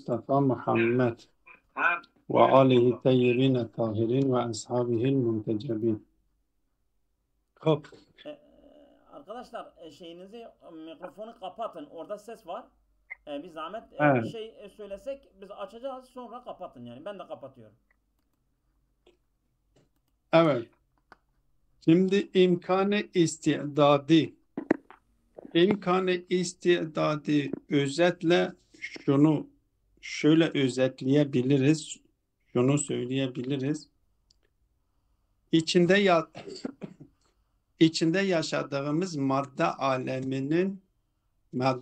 Mustafa Muhammed ve alihi teyyibine tahirin ve ashabihil muntecebin. Hop. Arkadaşlar şeyinizi mikrofonu kapatın. Orada ses var. Bir zahmet bir Evet. şey söylesek biz açacağız, sonra kapatın yani. Ben de kapatıyorum. Evet. Şimdi imkanı istidadi özetle şöyle özetleyebiliriz. Şunu söyleyebiliriz. İçinde yaşadığımız madde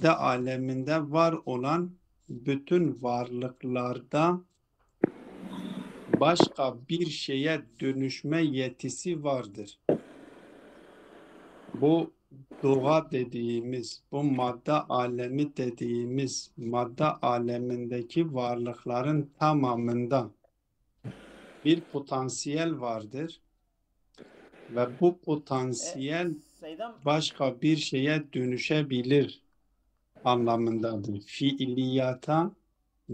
aleminde var olan bütün varlıklarda başka bir şeye dönüşme yetisi vardır. Bu doğa dediğimiz, bu madde alemi dediğimiz madde alemindeki varlıkların tamamında bir potansiyel vardır ve bu potansiyel Seydam, başka bir şeye dönüşebilir anlamındadır. Fiiliyata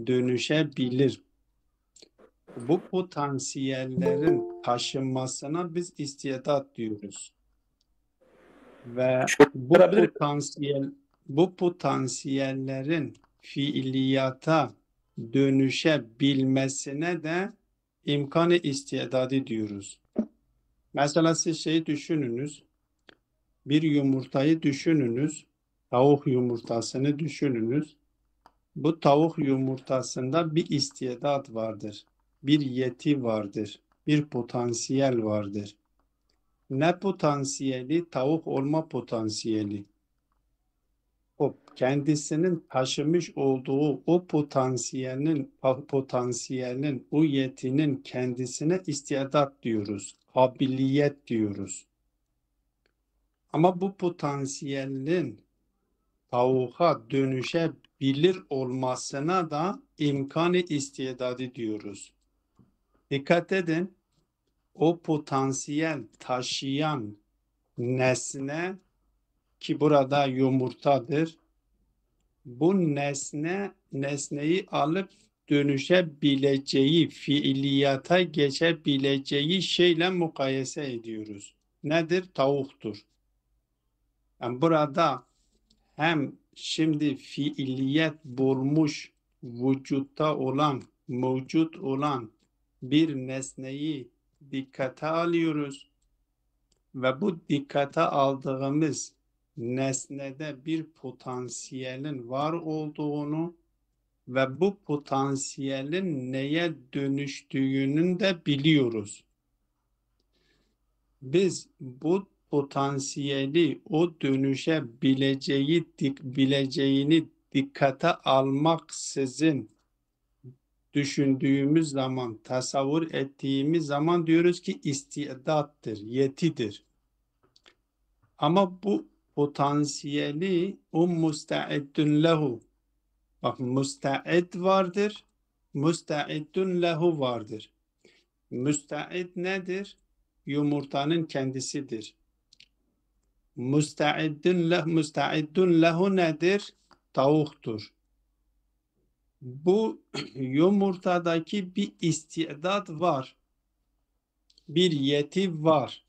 dönüşebilir. Bu potansiyellerin taşınmasına biz istidat diyoruz. Ve bu potansiyellerin fiiliyata dönüşebilmesine de imkanı istidadı diyoruz. Mesela siz şeyi düşününüz. Bir yumurtayı düşününüz. Tavuk yumurtasını düşününüz. Bu tavuk yumurtasında bir istidat vardır. Bir yeti vardır. Bir potansiyel vardır. Ne potansiyeli? Tavuk olma potansiyeli. O kendisinin taşımış olduğu o potansiyelin, o yetinin kendisine istidat diyoruz. Kabiliyet diyoruz. Ama bu potansiyelin tavuğa dönüşebilir olmasına da imkanı istidadı diyoruz. Dikkat edin, o potansiyel taşıyan nesne ki burada yumurtadır. Bu nesneyi alıp dönüşebileceği, fiiliyata geçebileceği şeyle mukayese ediyoruz. Nedir? Tavuktur. Yani burada hem şimdi fiiliyet bulmuş, mevcut olan bir nesneyi dikkate alıyoruz ve bu dikkate aldığımız nesnede bir potansiyelin var olduğunu ve bu potansiyelin neye dönüştüğünü de biliyoruz. Biz bu potansiyeli o bileceğini dikkate almaksızın düşündüğümüz zaman, tasavvur ettiğimiz zaman diyoruz ki istidattır, yetidir. Ama bu potansiyeli o müste'iddün lehu. Bak, müsta'id vardır, müste'iddün lehu vardır. Müsta'id nedir? Yumurtanın kendisidir. Müstaiddun lehu nedir? Tavuktur. Bu yumurtadaki bir istidat var. Bir yeti var.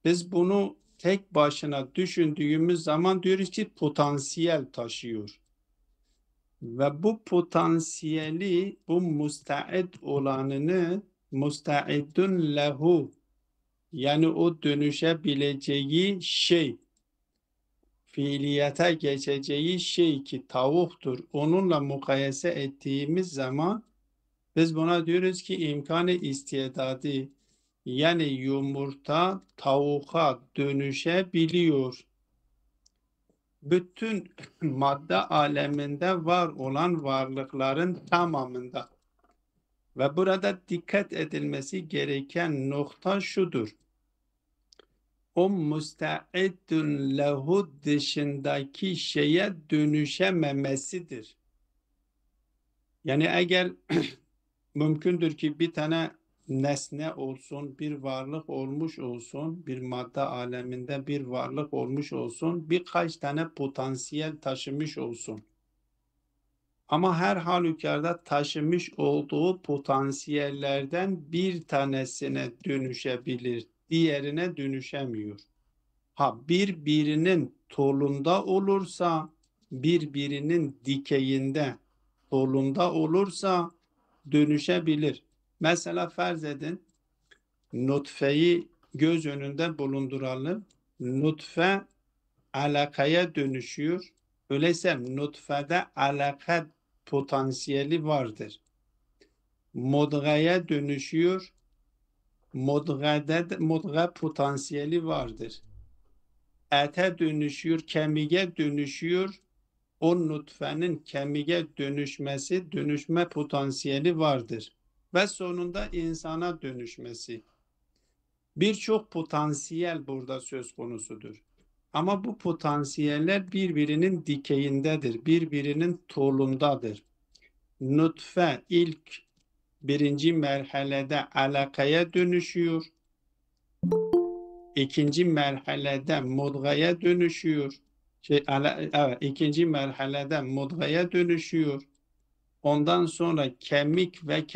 Biz bunu tek başına düşündüğümüz zaman diyoruz ki potansiyel taşıyor. Ve bu potansiyeli, bu müsta'id olanını müsta'iddun lehu, yani o dönüşebileceği şey, fiiliyata geçeceği şey ki tavuktur, onunla mukayese ettiğimiz zaman biz buna diyoruz ki imkanı istidadı, yani yumurta tavuğa dönüşebiliyor. Bütün madde aleminde var olan varlıkların tamamında. Ve burada dikkat edilmesi gereken nokta şudur. O müstaiddün lehu dışındaki şeye dönüşememesidir. Yani eğer mümkündür ki bir tane nesne olsun, bir varlık olmuş olsun, bir madde aleminde bir varlık olmuş olsun, birkaç tane potansiyel taşımış olsun. Ama her halükarda taşımış olduğu potansiyellerden bir tanesine dönüşebilir, diğerine dönüşemiyor. Birinin tolunda olursa, birbirinin dikeyinde, tolunda olursa dönüşebilir. Mesela farz edin, nutfeyi göz önünde bulunduralım. Nutfe alakaya dönüşüyor. Öyleyse nutfede alaka potansiyeli vardır. Mudgaya dönüşüyor. Mudga potansiyeli vardır. Ete dönüşüyor, kemiğe dönüşüyor. O nutfenin kemiğe dönüşme potansiyeli vardır. Ve sonunda insana dönüşmesi. Birçok potansiyel burada söz konusudur. Ama bu potansiyeller birbirinin dikeyindedir, birbirinin tolundadır. Nutfe ilk birinci merhalede alakaya dönüşüyor. İkinci merhalede mudgaya dönüşüyor. İkinci merhalede mudgaya dönüşüyor. Ondan sonra kemik ve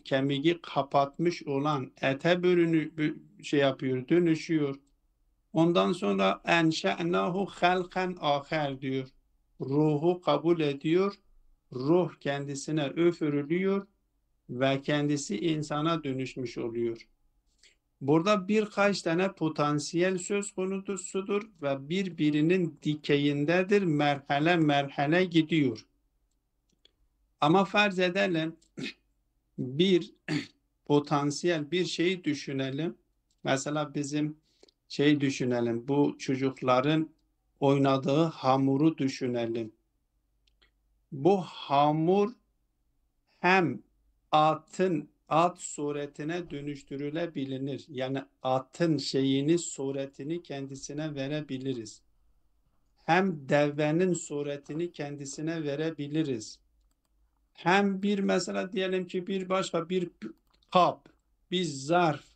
kemiği kapatmış olan ete dönüşüyor. Ondan sonra enşe'nahu halkan aher diyor. Ruhu kabul ediyor. Ruh kendisine üfürülüyor ve kendisi insana dönüşmüş oluyor. Burada birkaç tane potansiyel söz konusudur ve birbirinin dikeyindedir. Merhale merhale gidiyor. Ama farz edelim bir potansiyel bir şeyi düşünelim. Mesela bizim düşünelim. Bu çocukların oynadığı hamuru düşünelim. Bu hamur hem at suretine dönüştürülebilir. Yani atın suretini kendisine verebiliriz. Hem devenin suretini kendisine verebiliriz. Hem mesela diyelim ki başka bir kap, bir zarf,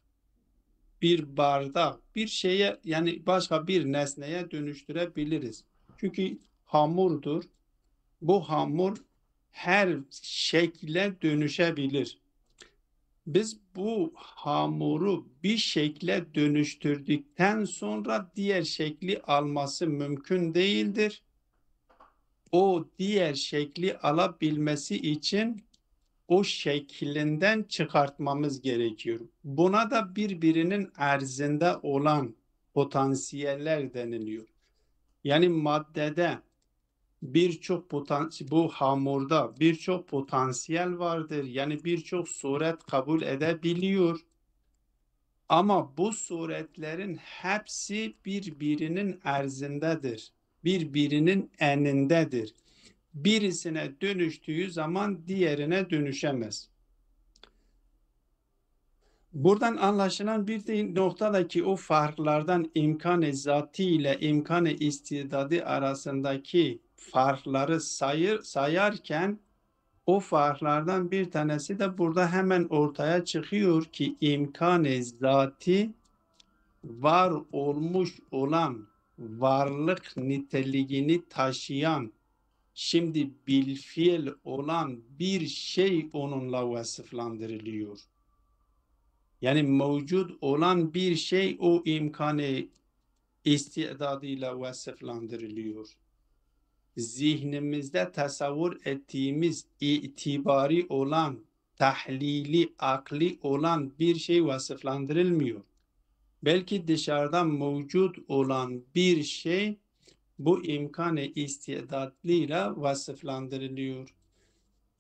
bir bardak, bir şeye yani başka bir nesneye dönüştürebiliriz. Çünkü hamurdur. Bu hamur her şekle dönüşebilir. Biz bu hamuru bir şekle dönüştürdükten sonra diğer şekli alması mümkün değildir. O diğer şekli alabilmesi için o şeklinden çıkartmamız gerekiyor. Buna da birbirinin erzinde olan potansiyeller deniliyor. Yani maddede bu hamurda birçok potansiyel vardır. Yani birçok suret kabul edebiliyor. Ama bu suretlerin hepsi birbirinin erzindedir. Birbirinin enindedir. Birisine dönüştüğü zaman diğerine dönüşemez. Buradan anlaşılan bir de noktadaki o farklardan imkan-ı zati ile imkan-ı istidadı arasındaki farkları sayarken o farklardan bir tanesi de burada hemen ortaya çıkıyor ki imkan-ı zati var olmuş olan varlık niteliğini taşıyan şimdi bilfiil olan bir şey onunla vasıflandırılıyor. Yani mevcut olan bir şey o imkanı istidadıyla vasıflandırılıyor. Zihnimizde tasavvur ettiğimiz itibari olan, tahlili, akli olan bir şey vasıflandırılmıyor. Belki dışarıdan mevcut olan bir şey bu imkanı istidadıyla vasıflandırılıyor.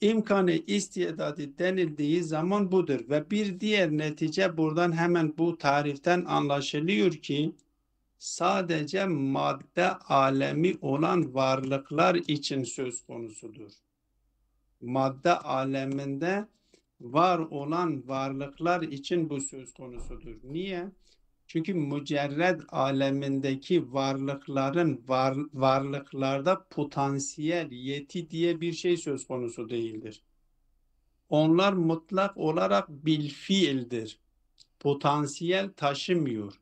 İmkanı istidadı denildiği zaman budur ve bir diğer netice buradan hemen bu tariften anlaşılıyor ki sadece madde alemi olan varlıklar için söz konusudur. Madde aleminde var olan varlıklar için bu söz konusudur. Niye? Çünkü mücerred alemindeki varlıklarda potansiyel yeti diye bir şey söz konusu değildir. Onlar mutlak olarak bilfiildir. Potansiyel taşımıyor.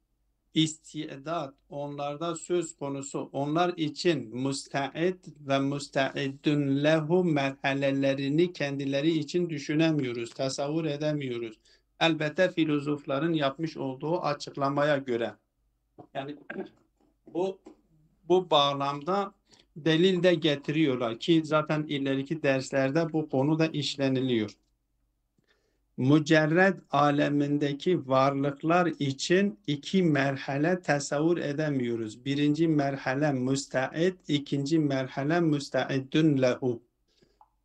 istidat onlarda söz konusu. Onlar için müsta'id ve müsta'iddün lehu merhalelerini kendileri için düşünemiyoruz, tasavvur edemiyoruz. Elbette filozofların yapmış olduğu açıklamaya göre. Yani bu bağlamda delil de getiriyorlar ki zaten ileriki derslerde bu konu da işleniliyor. Mücerred alemindeki varlıklar için iki merhale tasavvur edemiyoruz. Birinci merhale müsta'id, ikinci merhale müsta'iddün lehu.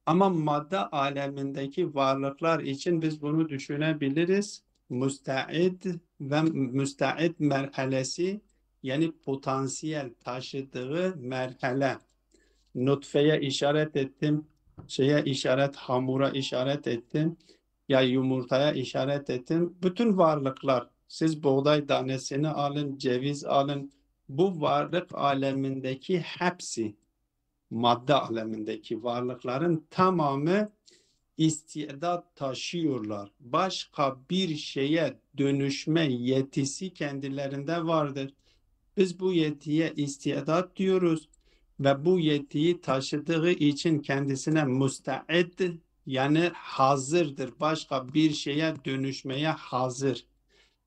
Ama madde alemindeki varlıklar için biz bunu düşünebiliriz. Müsta'id ve müsta'id merhalesi, yani potansiyel taşıdığı merhale. Nutfeye işaret ettim, hamura işaret ettim, ya yumurtaya işaret ettim. Bütün varlıklar, siz buğday tanesini alın, ceviz alın, bu varlık alemindeki hepsi, madde alemindeki varlıkların tamamı istidat taşıyorlar. Başka bir şeye dönüşme yetisi kendilerinde vardır. Biz bu yetiye istidat diyoruz ve bu yetiyi taşıdığı için kendisine müsta'id, yani hazırdır. Başka bir şeye dönüşmeye hazır.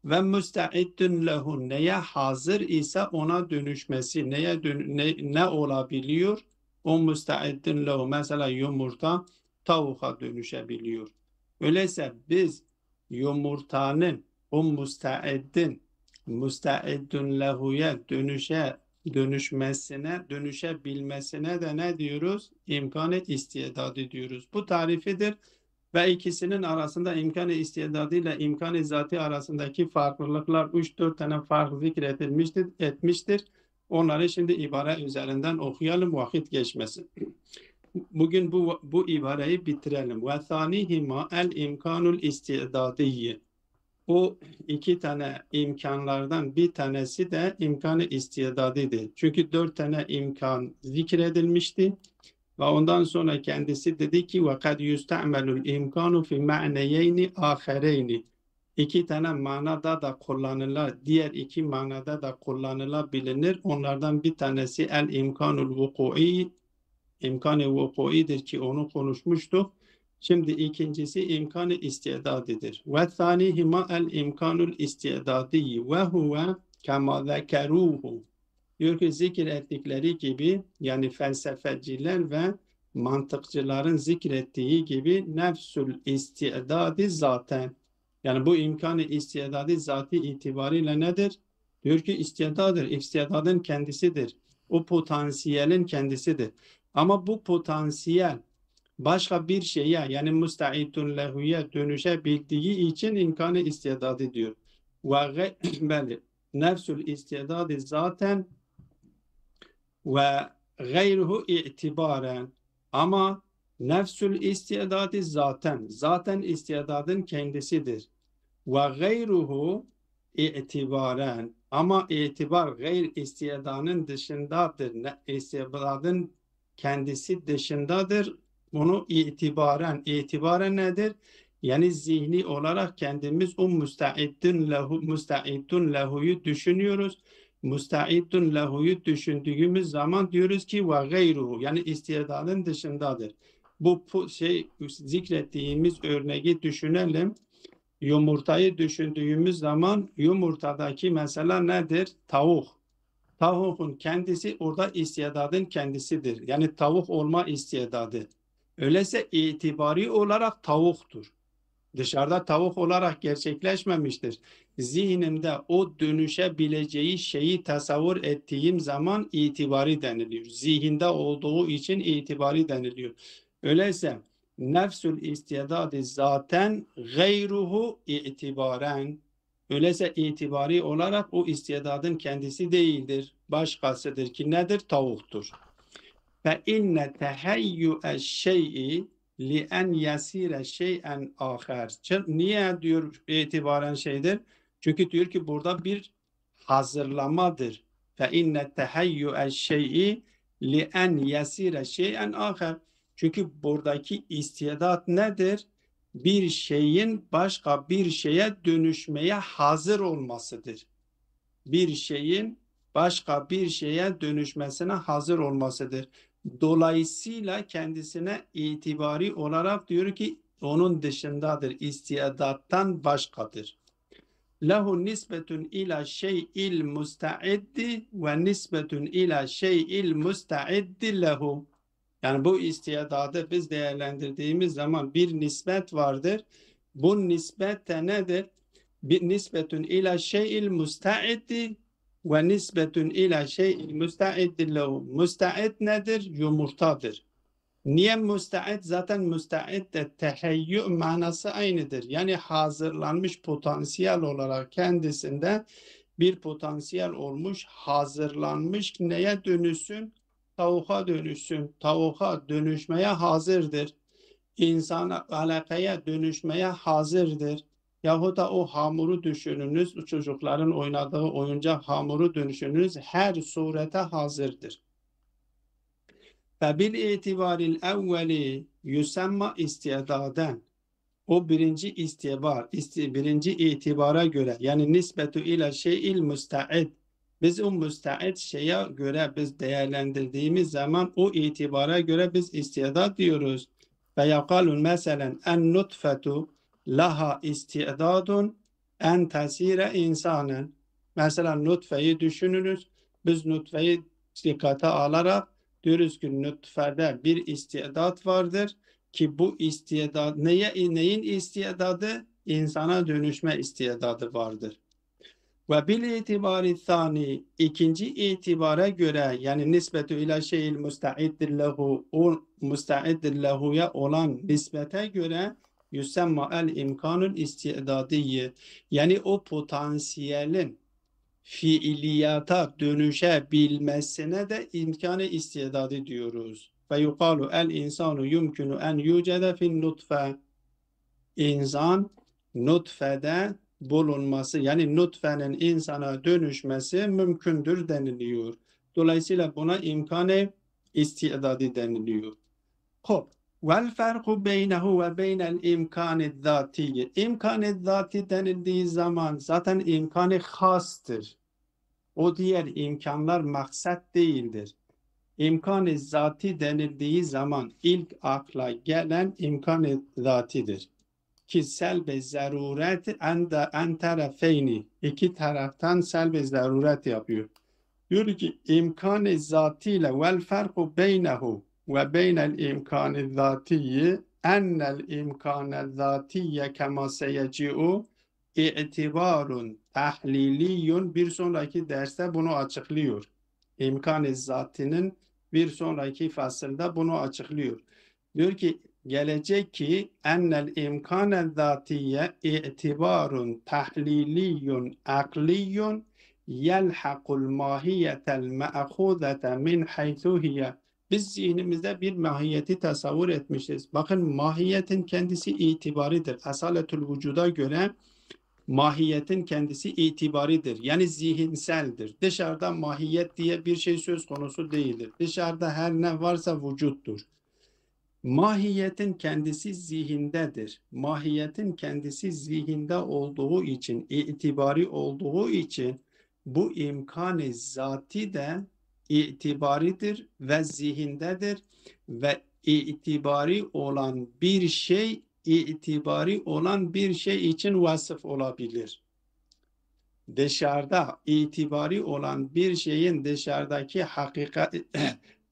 Ve müsta'iddün lehu, neye hazır ise ona dönüşmesi, ne olabiliyor? O müsta'iddün lehu, mesela yumurta tavuğa dönüşebiliyor. Öyleyse biz yumurtanın o müsta'iddün lehu'ya dönüşebilmesine de ne diyoruz? İmkanı istidadı diyoruz. Bu tarifidir. Ve ikisinin arasında imkan-ı istidadı ile imkan-ı zati arasındaki farklılıklar 3-4 tane fark zikredilmiştir. Onları şimdi ibare üzerinden okuyalım, vakit geçmesin. Bugün bu ibareyi bitirelim. Ve thanihima el imkanul istidadiyye. Bu iki tane imkanlardan bir tanesi de imkan-ı istidadidir. Çünkü 4 tane imkan zikredilmişti. Ve ondan sonra kendisi dedi ki وَقَدْ يُسْتَعْمَلُ الْاِمْكَانُ فِي مَعْنَيَيْنِ آخَرَيْنِ. İki tane manada da kullanılır, diğer iki manada da kullanılabilir. Onlardan bir tanesi el-imkanul vuku'i, imkan-ı vuku'idir ki onu konuşmuştuk. Şimdi ikincisi imkan-ı istidadidir. Ve thanihima el-imkanul istidadiyyi ve huve kema zekeruhu. Diyor ki zikrettikleri gibi, yani felsefeciler ve mantıkçıların zikrettiği gibi nefsül istidadi zaten. Yani bu imkanı istidadi zati itibariyle nedir? Diyor ki istidadır, istidadın kendisidir. O potansiyelin kendisidir. Ama bu potansiyel başka bir şeye, yani müstaidun lehu'ya dönüşebildiği için imkanı istidadı diyor. Ve nefsül istidadi zaten ve gayruhu i'tibaren, ama nefsül istidadi zaten istidadın kendisidir. Ve gayruhu i'tibaren, ama itibar gayr istidadın dışındadır. İstidadın kendisi dışındadır. Bunu itibaren nedir? Yani zihni olarak kendimiz o müstaiddun lehu'yu düşünüyoruz. Müstaiddun lehu'yu düşündüğümüz zaman diyoruz ki ve gayruhu, yani istidadın dışındadır. Bu zikrettiğimiz örneği düşünelim. Yumurtayı düşündüğümüz zaman yumurtadaki mesela nedir? Tavuk. Tavuğun kendisi orada istidadın kendisidir. Yani tavuk olma istidadı. Öyleyse itibari olarak tavuktur. Dışarıda tavuk olarak gerçekleşmemiştir. Zihnimde o dönüşebileceği şeyi tasavvur ettiğim zaman itibari deniliyor. Zihinde olduğu için itibari deniliyor. Öyleyse nefsül istidadı zaten gayruhu itibaren. Öyleyse itibari olarak o istidadın kendisi değildir. Başkasıdır ki nedir? Tavuktur. Fe inne tehayyü'eş şey'i li'en yasire şey'en ahar. Niye diyor itibaren şeydir? Çünkü diyor ki burada bir hazırlamadır. Fe inne tehayyü'eş şey'i li'en yasire şey'en ahar. Çünkü buradaki istidat nedir? Bir şeyin başka bir şeye dönüşmeye hazır olmasıdır. bir şeyin başka bir şeye dönüşmesine hazır olmasıdır. Dolayısıyla kendisine itibari olarak diyor ki onun dışındadır, istiadattan başkadır. Lehu nisbetun ila şey'il musta'iddi ve nisbetun ila şey'il musta'iddi lehu. Yani bu istidadı biz değerlendirdiğimiz zaman bir nispet vardır. Bu nispet de nedir? Bir nispetun ila şey'il musta'iddi ve nispetun ila şey'il musta'iddi lehu. Musta'id nedir? Yumurtadır. Niye müsta'id? Zaten müsta'id de teheyyü manası aynıdır. Yani hazırlanmış potansiyel olarak kendisinde bir potansiyel olmuş, hazırlanmış neye dönüşsün? Tavuğa dönüşsün. Tavuğa dönüşmeye hazırdır. İnsana alakaya dönüşmeye hazırdır. Yahut da o hamuru düşününüz, o çocukların oynadığı oyuncak hamuru dönüşünüz her surete hazırdır. فَبِالْاِعْتِبَارِ الْاَوَّلِ يُسَمَّ istidaden. O birinci istibar, birinci itibara göre yani nisbetu ila şey'il müsta'id. Biz o müsta'id şeye göre biz değerlendirdiğimiz zaman o itibara göre biz istidat diyoruz. Ve yakalun meselen en nutfetu laha istidadun en tesire insanen. Mesela nutfeyi düşünürüz. Biz nutfeyi dikkate alarak diyoruz ki nutfede bir istidat vardır ki bu istidat neyin istidadı? İnsana dönüşme istidadı vardır. Ve bil itibari thani ikinci itibara göre yani nisbetu ila şeyil musta'iddir lehu o musta'iddir lehu'ya olan nispete göre yusemma el imkanul istidadiyye yani o potansiyelin fiiliyata dönüşebilmesine de imkanı istidadı diyoruz. Ve yukalu el insanu yumkinu en yücede fin nutfe. İnsan nutfede bulunması yani nutfenin insana dönüşmesi mümkündür deniliyor. Dolayısıyla buna imkanı istidadı deniliyor. Hop. Vel farku beynehu ve beynel imkanı zatiyi. İmkanı zati denildiği zaman zaten imkanı hastır. O diğer imkanlar maksat değildir. İmkan-ı zati denildiği zaman ilk akla gelen imkan-ı zatidir. Ki selb-i zaruret en tarafeyni. İki taraftan selb-i zaruret yapıyor. Diyor ki imkan-ı zatiyle vel farku beynehu ve beynel imkan-ı zatiyyi ennel imkan-ı zatiyye kema seyeci'u İ'tibarun tahliliyun bir sonraki derste bunu açıklıyor. İmkan-ı zatinin bir sonraki fasılda bunu açıklıyor. Diyor ki gelecek ki ennel imkan-ı zatiye i'tibarun tahliliyun akliyun yelhaqul mahiyetel me'khudete min haythu hiye. Biz zihnimizde bir mahiyeti tasavvur etmişiz. Bakın mahiyetin kendisi itibaridir. Asaletül vücuda göre mahiyetin kendisi itibaridir. Yani zihinseldir. Dışarıda mahiyet diye bir şey söz konusu değildir. Dışarıda her ne varsa vücuttur. Mahiyetin kendisi zihindedir. Mahiyetin kendisi zihinde olduğu için, itibari olduğu için bu imkan-ı zati de itibaridir ve zihindedir ve itibari olan bir şey itibari olan bir şey için vasıf olabilir. Dışarıda itibari olan bir şeyin dışarıdaki hakikat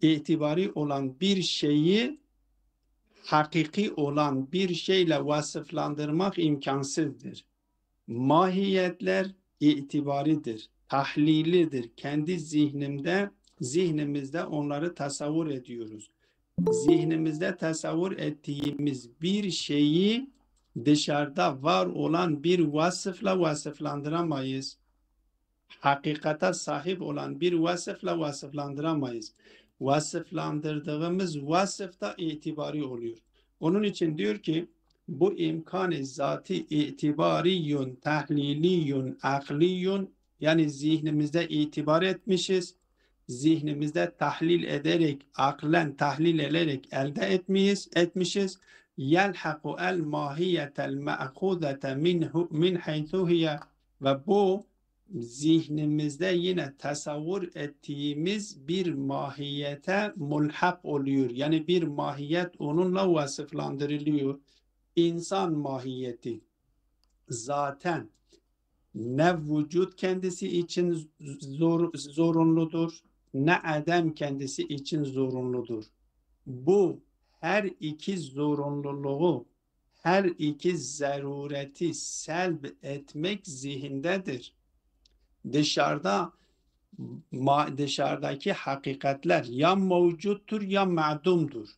itibari olan bir şeyi hakiki olan bir şeyle vasıflandırmak imkansızdır. Mahiyetler itibaridir, tahlilidir. Kendi zihnimizde onları tasavvur ediyoruz. Zihnimizde tasavvur ettiğimiz bir şeyi dışarıda var olan bir vasıfla vasıflandıramayız. Hakikate sahip olan bir vasıfla vasıflandıramayız. Vasıflandırdığımız vasıf da itibari oluyor. Onun için diyor ki bu imkan-ı zati itibariyun, tahliliyun, akliyun yani zihnimizde itibar etmişiz. Zihnimizde tahlil ederek, aklen tahlil ederek elde etmişiz. Yelhaku el mahiyetel me'khudete min haythu hiye ve bu zihnimizde yine tasavvur ettiğimiz bir mahiyete mulhak oluyor. Yani bir mahiyet onunla vasıflandırılıyor. İnsan mahiyeti zaten ne vücut kendisi için zorunludur, ne adam kendisi için zorunludur. Bu her iki zorunluluğu, her iki zarureti selb etmek zihindedir. Dışarıdaki hakikatler ya mevcuttur ya ma'dumdur.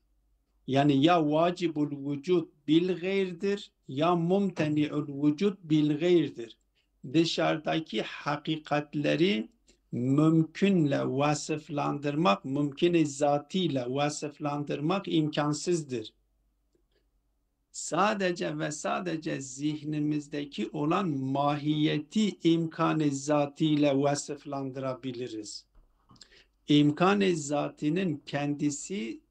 Yani ya vacibul vücud bil gayrdir ya mumteni'ul vücud bil gayrdir. Dışarıdaki hakikatleri mümkünle vasıflandırmak, mümkün-i zatiyle vasıflandırmak imkansızdır. Sadece ve sadece zihnimizdeki olan mahiyeti imkan-ı zatiyle vasıflandırabiliriz. İmkan-ı zatinin kendisi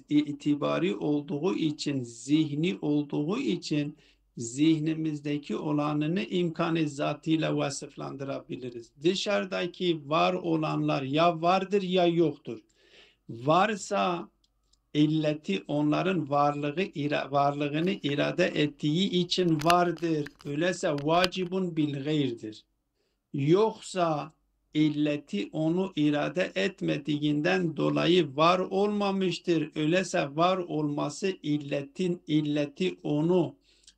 itibari olduğu için, zihni olduğu için zihnimizdeki olanını imkan-ı zatıyla vasıflandırabiliriz. Dışarıdaki var olanlar ya vardır ya yoktur. Varsa illeti onların varlığını irade ettiği için vardır. Öyleyse vacibun bil gayrdir. Yoksa illeti onu irade etmediğinden dolayı var olmamıştır. Öyleyse var olması illeti onu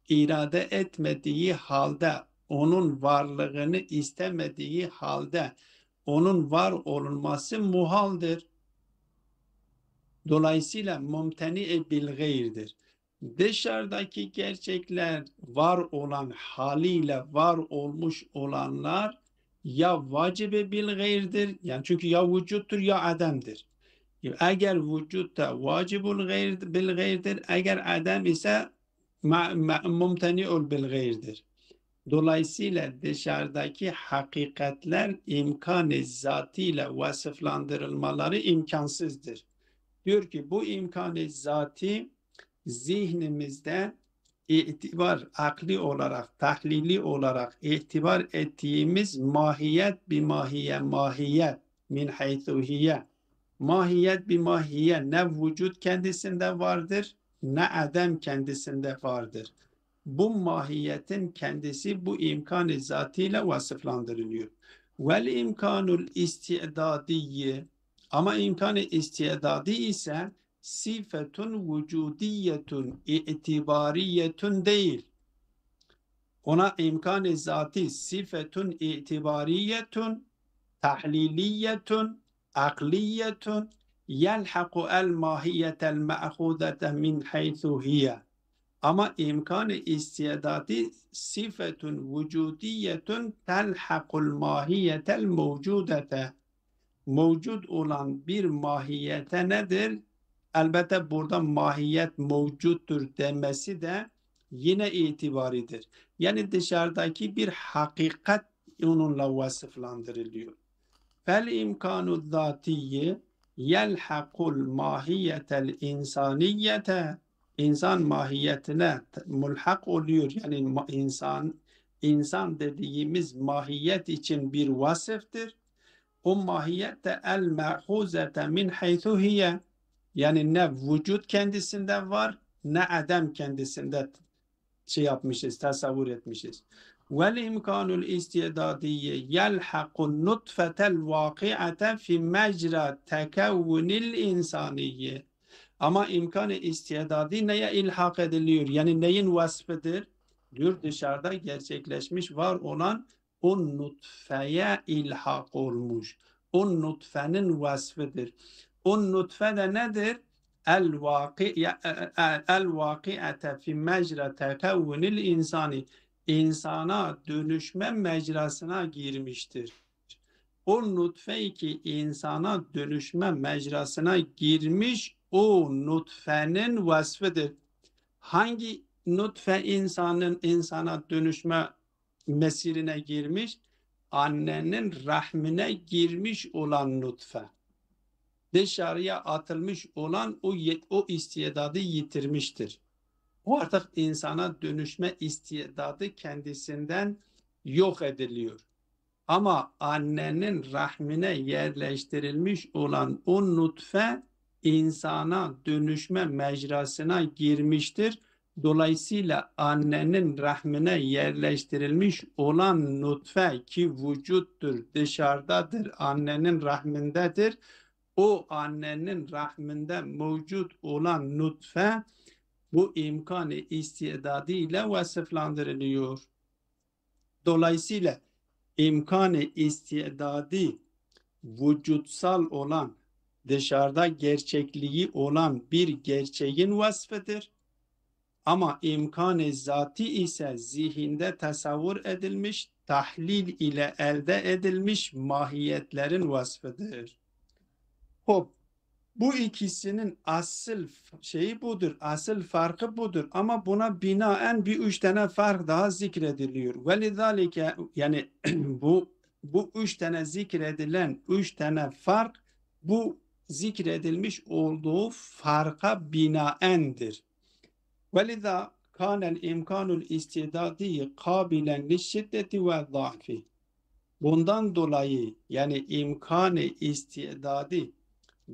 irade etmediği halde, onun varlığını istemediği halde onun var olması muhaldir. Dolayısıyla mumteni bil gayrdir. Dışarıdaki gerçekler var olan haliyle var olmuş olanlar ya vacibe bil gayrdir, yani çünkü ya vücuttur ya ademdir. Eğer vücutta vacibul bil gayrdir, eğer adem ise mumteni'ul bil gayrdir. Dolayısıyla dışarıdaki hakikatler imkan-ı zatıyla vasıflandırılmaları imkansızdır. Diyor ki bu imkan-ı zati zihnimizde akli olarak, tahlili olarak itibar ettiğimiz mahiyet bir mahiyet min haythuhiye. Mahiyet bir ne vücut kendisinde vardır ne adam kendisinde vardır. Bu mahiyetin kendisi bu imkan-ı zatıyla vasıflandırılıyor. Vel imkanul istidadiyye, ama imkan-ı istidadi ise sifetun vücudiyetun itibariyetun değil. Ona imkan-ı zati sifetun itibariyetun tahliliyetun akliyetun yelhaku el mahiyetel ma'hudete min haythu hiye. Ama imkan-ı istidadi sifetun vücudiyetun telhakul mahiyetel mevcudete. Mevcut olan bir mahiyete nedir? Elbette burada mahiyet mevcuttur demesi de yine itibaridir. Yani dışarıdaki bir hakikat onunla vasıflandırılıyor. Fel imkanu zatiyye yelhakul mahiyetel insaniyete, insan mahiyetine mulhak oluyor. Yani insan dediğimiz mahiyet için bir vasıftır. O mahiyette el mehuzete min haythu hiye, yani ne vücut kendisinde var ne adam kendisinde yapmışız, tasavvur etmişiz. Vel imkanul istidadiyye yelhaqun nutfetel vaki'ate fi mecra tekevvünil insaniyye. Ama imkan-ı istidadi neye ilhak ediliyor? Yani neyin vasfıdır? Diyor dışarıda gerçekleşmiş var olan o nutfeye ilhak olmuş. O nutfenin vasfıdır. O nutfe de nedir? El vaki'ate fi mecra tekevvünil insani. İnsana dönüşme mecrasına girmiştir. O nutfe ki insana dönüşme mecrasına girmiş, o nutfenin vasfıdır. Hangi nutfe insana dönüşme mesirine girmiş? Annenin rahmine girmiş olan nutfe. Dışarıya atılmış olan o istidadı yitirmiştir. O artık insana dönüşme istidadı kendisinden yok ediliyor. Ama annenin rahmine yerleştirilmiş olan o nutfe insana dönüşme mecrasına girmiştir. Dolayısıyla annenin rahmine yerleştirilmiş olan nutfe ki vücuttur, dışarıdadır, annenin rahmindedir. O annenin rahminde mevcut olan nutfe bu imkanı istidadı ile vasıflandırılıyor. Dolayısıyla imkanı istidadı vücutsal olan, dışarıda gerçekliği olan bir gerçeğin vasfıdır. Ama imkanı zati ise zihinde tasavvur edilmiş, tahlil ile elde edilmiş mahiyetlerin vasfıdır. Hop, bu ikisinin asıl şeyi budur, asıl farkı budur. Ama buna binaen bir üç tane fark daha zikrediliyor. Velidhalike yani bu üç tane zikredilen üç tane fark bu zikredilmiş olduğu farka binaendir. Velidha kanel imkanul istidadi kabilen lişiddeti ve za'fi. Bundan dolayı yani imkanı istidadi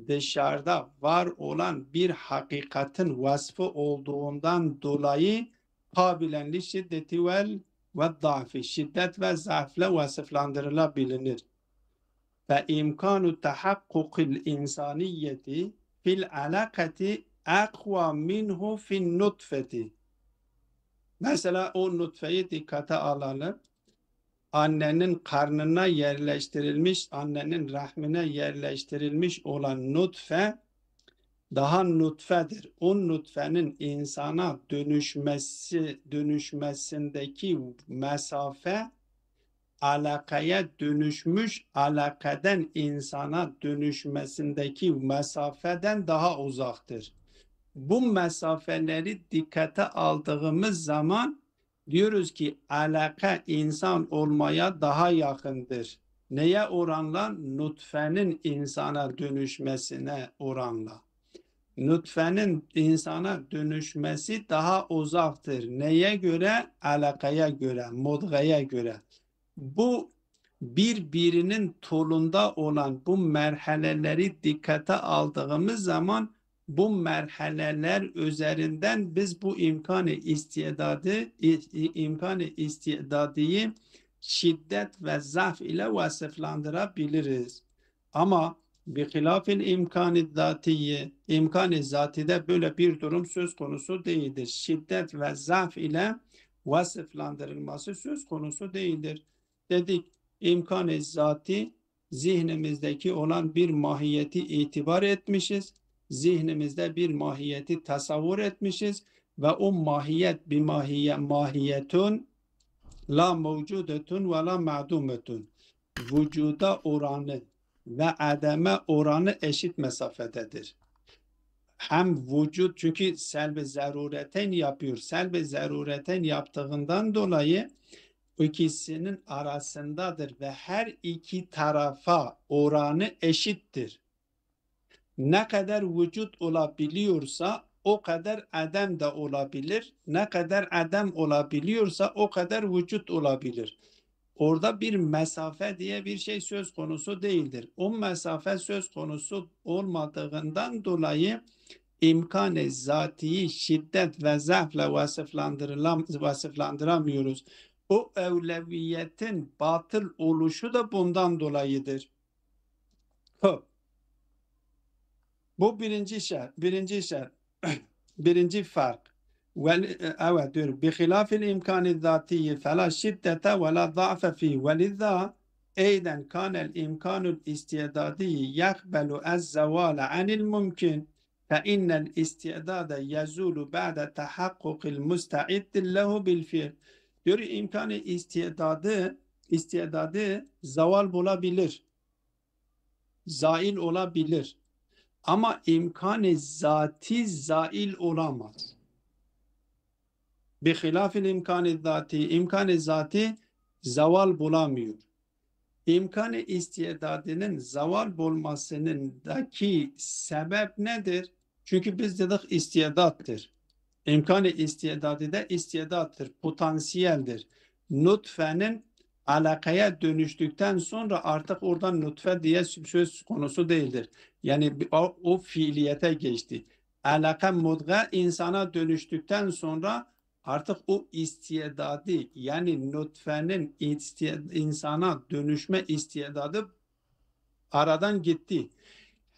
dışarıda var olan bir hakikatin vasfı olduğundan dolayı kabilen şiddeti ve zaafi, şiddet ve zaafla vasıflandırılabilir. Ve imkanu tahakkukil insaniyeti fil alakati akva minhu fin nutfeti. Mesela o nutfeyi dikkate alalım. Annenin karnına yerleştirilmiş, annenin rahmine yerleştirilmiş olan nutfe daha nutfedir. O nutfenin insana dönüşmesindeki mesafe alakaya dönüşmüş, alakadan insana dönüşmesindeki mesafeden daha uzaktır. Bu mesafeleri dikkate aldığımız zaman diyoruz ki alaka insan olmaya daha yakındır. Neye oranla? Nutfenin insana dönüşmesine oranla. Nutfenin insana dönüşmesi daha uzaktır. Neye göre? Alakaya göre, mudgaya göre. Bu birbirinin tolunda olan bu merhaleleri dikkate aldığımız zaman bu merhaleler üzerinden biz bu imkanı istidadıyı şiddet ve zaaf ile vasıflandırabiliriz. Ama bihilafil imkanı zatide böyle bir durum söz konusu değildir. Şiddet ve zaaf ile vasıflandırılması söz konusu değildir. Dedik imkanı zati zihnimizdeki olan bir mahiyeti itibar etmişiz. Zihnimizde bir mahiyeti tasavvur etmişiz ve o mahiyet bir mahiyetun la mevcudetun ve la ma'dumetun. Vücuda oranı ve ademe oranı eşit mesafededir. Hem vücut çünkü selb-i zarureten yapıyor. Selb-i zarureten yaptığından dolayı ikisinin arasındadır ve her iki tarafa oranı eşittir. Ne kadar vücut olabiliyorsa o kadar adem de olabilir. Ne kadar adem olabiliyorsa o kadar vücut olabilir. Orada bir mesafe diye bir şey söz konusu değildir. O mesafe söz konusu olmadığından dolayı imkan-ı zatiyi şiddet ve zaafla vasıflandıramıyoruz. O evleviyetin batıl oluşu da bundan dolayıdır. Bu birinci şart, birinci fark. Evet diyor. Bihilafil imkanı zatiyi fela şiddete ve la za'fe fi velidha eyden kanel imkanul istidadi yakbelu ez-zevala anil mümkün fe innel istidade yazulu ba'de tahakkukil müsta'iddi lehu bil fiil. Diyor imkanı istidadı zaval bulabilir. Zail olabilir. Ama imkanı zati zail olamaz. Bihilafil imkanı zati zaval bulamıyor. İmkanı istidadının zaval bulmasındaki sebep nedir? Çünkü biz dedik istidattır. İmkanı istidadı da istidattır, potansiyeldir. Nutfenin alakaya dönüştükten sonra artık oradan nutfe diye söz konusu değildir. Yani o fiiliyete geçti. Alaka mudga insana dönüştükten sonra artık o istidadı, yani nutfenin insana dönüşme istidadı aradan gitti.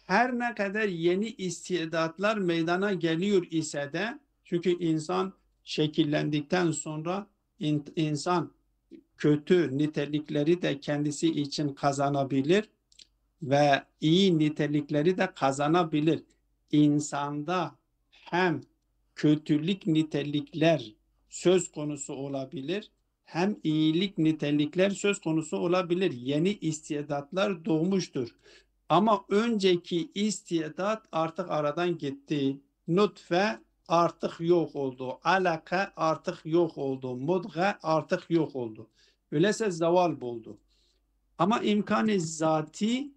Her ne kadar yeni istidatlar meydana geliyor ise de, çünkü insan şekillendikten sonra insan kötü nitelikleri de kendisi için kazanabilir ve iyi nitelikleri de kazanabilir. İnsanda hem kötülük nitelikler söz konusu olabilir, hem iyilik nitelikler söz konusu olabilir. Yeni istidatlar doğmuştur. Ama önceki istidat artık aradan gitti. Nutfe artık yok oldu. Alaka artık yok oldu. Mudga artık yok oldu. Öyleyse zeval buldu. Ama imkan-ı zati,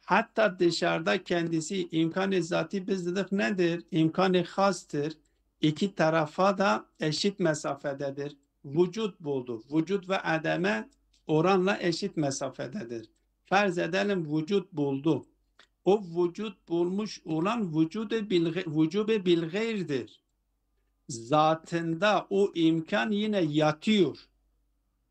hatta dışarıda kendisi imkan-ı zati biz dedik nedir? İmkan-ı hastır. İki tarafa da eşit mesafededir. Vücut buldu. Vücut ve ademe oranla eşit mesafededir. Farz edelim vücut buldu. O vücut bulmuş olan vücube bil gayrdir. Zatında o imkan yine yatıyor.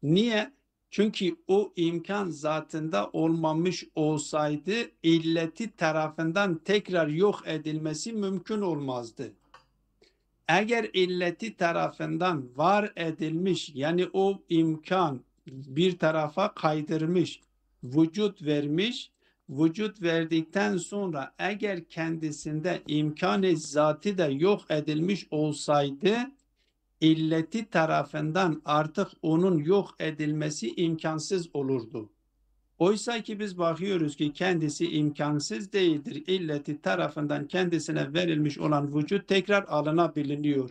Niye? Çünkü o imkan zatında olmamış olsaydı illeti tarafından tekrar yok edilmesi mümkün olmazdı. Eğer illeti tarafından var edilmiş, yani o imkan bir tarafa kaydırmış, vücut vermiş, vücut verdikten sonra eğer kendisinde imkan-ı zati de yok edilmiş olsaydı, illeti tarafından artık onun yok edilmesi imkansız olurdu. Oysa ki biz bakıyoruz ki kendisi imkansız değildir. İlleti tarafından kendisine verilmiş olan vücut tekrar alınabiliyor.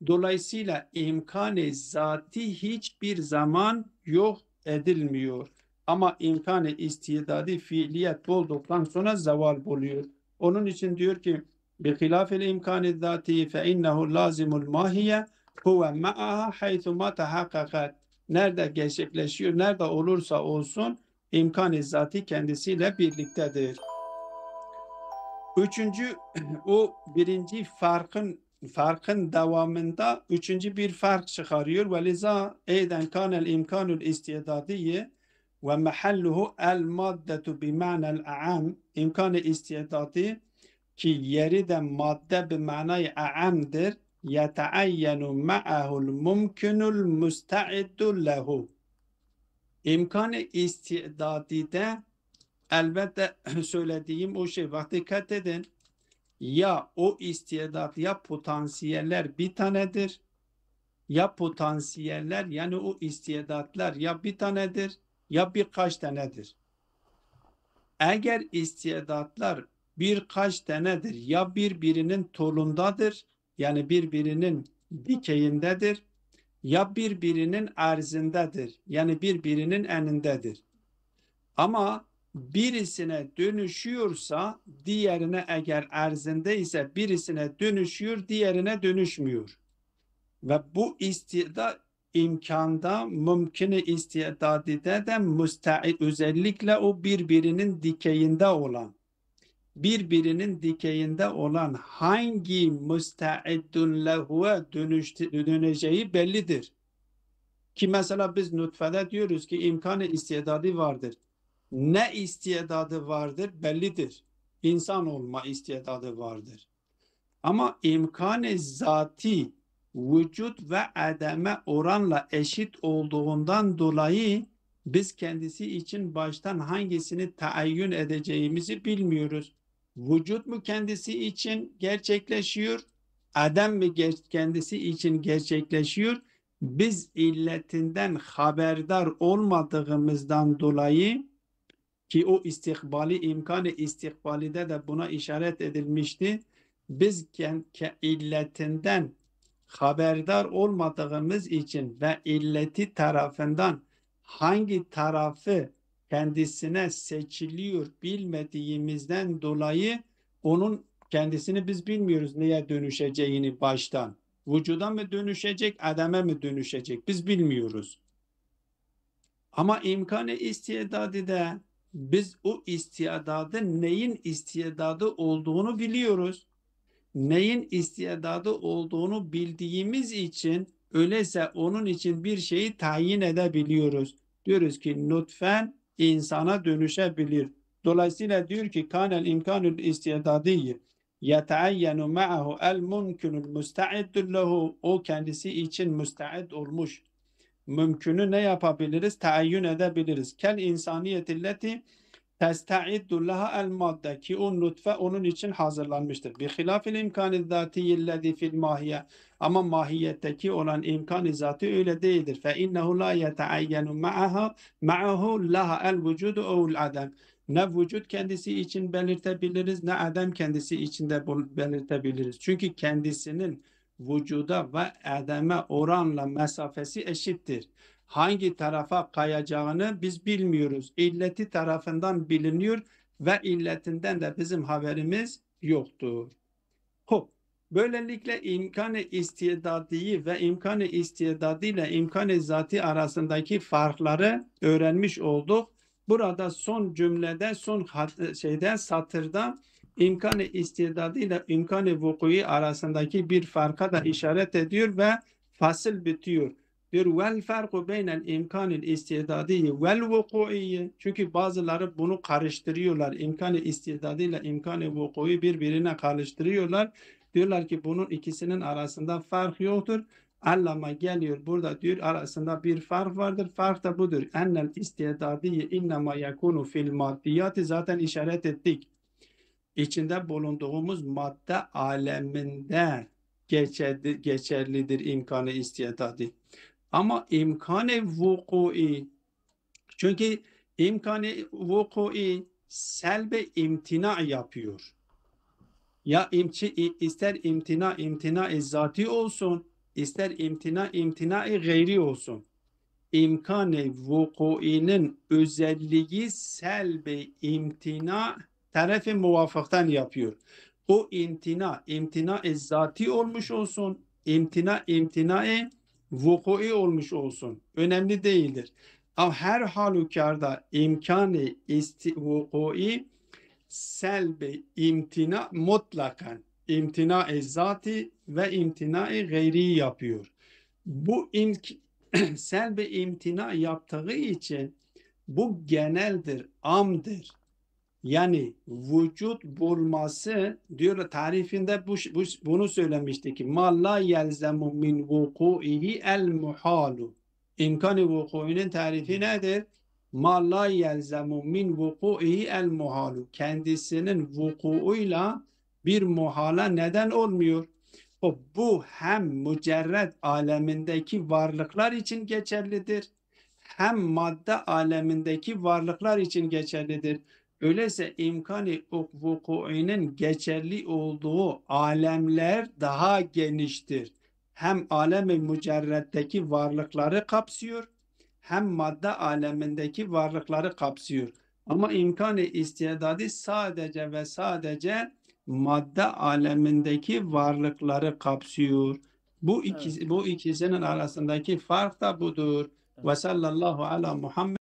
Dolayısıyla imkan-ı zati hiçbir zaman yok edilmiyor. Ama imkan-ı istidadi fiiliyet olduktan sonra zeval buluyor. Onun için diyor ki بِخِلَافِ الْاِمْكَانِ الذَّاتِي فَاِنَّهُ لَازِمُ الْمَاهِيَ هُوَ مَعَهَا حَيْثُمَا تَحَقَّقَتْ. Nerede gerçekleşiyor, nerede olursa olsun imkan-ı zati kendisiyle birliktedir. Üçüncü, o birinci farkın devamında üçüncü bir fark çıkarıyor. Ve liza eyden kanel imkanul istidadiye ve mahalluhu el maddetu bi ma'nel a'am. İmkan-ı istidadi ki yeri de madde bi manayı a'amdir. Yeteayyenu ma'ahul mumkinul musta'iddu lehu. İmkan-ı istidadide elbette söylediğim o şey, bak dikkat edin, ya o istidat ya potansiyeller bir tanedir, ya potansiyeller yani o istidatlar ya bir tanedir ya birkaç tanedir. Eğer istidatlar birkaç tanedir, ya birbirinin tolundadır, yani birbirinin dikeyindedir, ya birbirinin arzindedir, yani birbirinin enindedir. Ama birisine dönüşüyorsa diğerine, eğer arzinde ise birisine dönüşüyor, diğerine dönüşmüyor. Ve bu istidat imkanda, mümkün-i istidadide de müsta'id, özellikle o birbirinin dikeyinde olan hangi müsta'iddun lehu'e döneceği bellidir. Ki mesela biz nutfede diyoruz ki imkan-ı istidadı vardır. Ne istidadı vardır bellidir. İnsan olma istidadı vardır. Ama imkan-ı zati vücut ve ademe oranla eşit olduğundan dolayı biz kendisi için baştan hangisini tayin edeceğimizi bilmiyoruz. Vücut mu kendisi için gerçekleşiyor? Adem mi kendisi için gerçekleşiyor? Biz illetinden haberdar olmadığımızdan dolayı, ki o istikbali, imkanı istikbalide de buna işaret edilmişti. Biz illetinden haberdar olmadığımız için ve illeti tarafından hangi tarafı kendisine seçiliyor bilmediğimizden dolayı onun kendisini biz bilmiyoruz neye dönüşeceğini baştan. Vücuda mı dönüşecek, ademe mi dönüşecek biz bilmiyoruz. Ama imkanı istidadı da biz o istidadın neyin istidadı olduğunu biliyoruz. Neyin istidadı olduğunu bildiğimiz için öyleyse onun için bir şeyi tayin edebiliyoruz. Diyoruz ki nutfen insana dönüşebilir. Dolayısıyla diyor ki kanel imkanul istidadiyyi yeteayyenu ma'ahu el mumkinul müsta'iddu lehu, o kendisi için müsta'id olmuş mümkünü ne yapabiliriz? Tayin edebiliriz. Kel insaniyetilleti testa'iddu laha el madde, ki o nutfe onun için hazırlanmıştır. Bi hilafil imkanı zatiyillezi fil mahiye, ama mahiyetteki olan imkan-ı zatı öyle değildir. Fe innehu la yeteayyenu ma'ahu laha el vücudu ev'l adem. Ne vücut kendisi için belirtebiliriz, ne adem kendisi için de belirtebiliriz. Çünkü kendisinin vücuda ve ademe oranla mesafesi eşittir. Hangi tarafa kayacağını biz bilmiyoruz. İlleti tarafından biliniyor ve illetinden de bizim haberimiz yoktur. Hop. Böylelikle imkanı istidadi ve imkanı istidadi ile imkanı zati arasındaki farkları öğrenmiş olduk. Burada son cümlede, son satırda imkanı istidadi ile imkanı vuku'i arasındaki bir farka da işaret ediyor ve fasıl bitiyor. Diyor vel farku beynel imkanil istidadi vel vuku'i. Çünkü bazıları bunu karıştırıyorlar. İmkanı istidadi ile imkanı vuku'i birbirine karıştırıyorlar. Diyorlar ki bunun ikisinin arasında fark yoktur. Allama geliyor burada diyor arasında bir fark vardır. Fark da budur. Ennel istidadiye innema yakunu fil maddiyati, zaten işaret ettik. İçinde bulunduğumuz madde aleminde geçerlidir imkanı istidadi. Ama imkanı vuku'i, çünkü imkanı vuku'i selbe imtina yapıyor. Ya ister imtina zati olsun, ister imtina gayri olsun. İmkan-ı vuku'inin özelliği selbi imtina tarafı muvafıktan yapıyor. O imtina zati olmuş olsun, imtina vuku'i olmuş olsun. Önemli değildir. Ama her halükarda imkan-ı vuku'i selbi imtina mutlakan imtina-i zati ve imtina-i gayri yapıyor. Bu selbi imtina yaptığı için bu geneldir, amdır. Yani vücut bulması diyor tarifinde bunu söylemiştik ki ma la yelzemu min vuku'ihi el muhalu. İmkan-ı vuku'inin tarifi nedir? Ma la yelzemu min vuku'ihi el muhalu. Kendisinin vuku'uyla bir muhala neden olmuyor. Bu hem mücerred alemindeki varlıklar için geçerlidir, hem madde alemindeki varlıklar için geçerlidir. Öyleyse imkan-ı vuku'inin geçerli olduğu alemler daha geniştir. Hem alem-i mücerreddeki varlıkları kapsıyor, hem madde alemindeki varlıkları kapsıyor. Ama imkan-ı istidadi sadece ve sadece madde alemindeki varlıkları kapsıyor. Bu ikisinin arasındaki fark da budur. Ve sallallahu ala Muhammed